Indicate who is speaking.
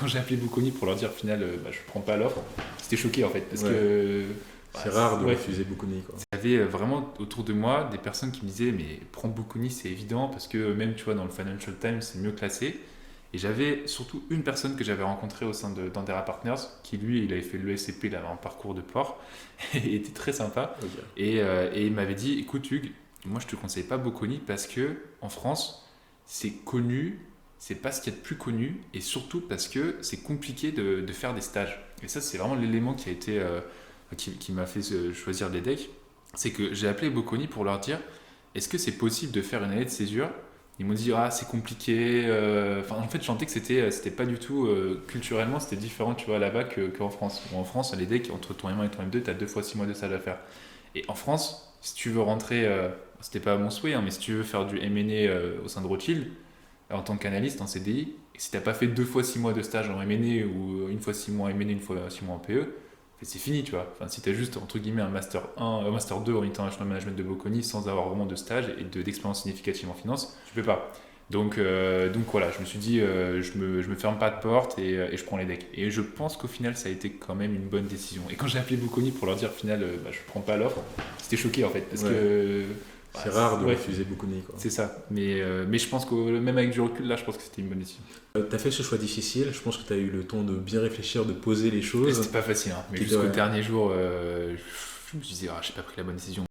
Speaker 1: Quand j'ai appelé Bocconi pour leur dire au final, je prends pas l'offre, c'était choqué en fait, parce que
Speaker 2: C'est rare de
Speaker 1: ouais,
Speaker 2: refuser Bocconi, quoi.
Speaker 1: j'avais vraiment autour de moi des personnes qui me disaient mais prends Bocconi, c'est évident, parce que même tu vois dans le Financial Times c'est mieux classé. Et j'avais surtout une personne que j'avais rencontrée au sein d'Andera Partners, qui lui, il avait fait l'ESCP, il avait un parcours de porc, et il était très sympa.
Speaker 2: Ok.
Speaker 1: Et il m'avait dit, écoute Hugues, moi je te conseille pas Bocconi parce que en France, c'est connu, c'est pas ce qu'il y a de plus connu, et surtout parce que c'est compliqué de faire des stages. Et ça, c'est vraiment l'élément qui a été, qui m'a fait choisir les decks. C'est que j'ai appelé Bocconi pour leur dire, est-ce que c'est possible de faire une année de césure? Ils m'ont dit ah c'est compliqué. Enfin en fait je sentais que c'était pas du tout culturellement c'était différent tu vois là-bas qu'en France. En France les decks entre ton M1 et ton M2 t'as 2 fois 6 mois de stage à faire. Et en France si tu veux rentrer c'était pas mon souhait hein, mais si tu veux faire du M&A au sein de Rothschild en tant qu'analyste en CDI et si t'as pas fait 2 fois 6 mois de stage en M&A ou une fois 6 mois en M&A une fois 6 mois en PE c'est fini tu vois. Enfin si t'as juste entre guillemets un master 1 un master 2 en international management de Bocconi sans avoir vraiment de stage et d'expérience significative en finance tu peux pas. Donc voilà, je me suis dit, je me ferme pas de porte et je prends les decks. Et je pense qu'au final, ça a été quand même une bonne décision. Et quand j'ai appelé Bocconi pour leur dire au final, je prends pas l'offre, c'était choqué en fait. Parce
Speaker 2: Ouais.
Speaker 1: que.
Speaker 2: C'est rare de
Speaker 1: Ouais,
Speaker 2: refuser Bocconi, quoi.
Speaker 1: c'est ça. Mais je pense que même avec du recul, là, je pense que c'était une bonne décision.
Speaker 2: T'as fait ce choix difficile, je pense que t'as eu le temps de bien réfléchir, de poser les
Speaker 1: Et
Speaker 2: choses.
Speaker 1: c'était pas facile, hein. Mais
Speaker 2: Qui
Speaker 1: jusqu'au
Speaker 2: doit-
Speaker 1: dernier jour, je me suis dit, j'ai pas pris la bonne décision.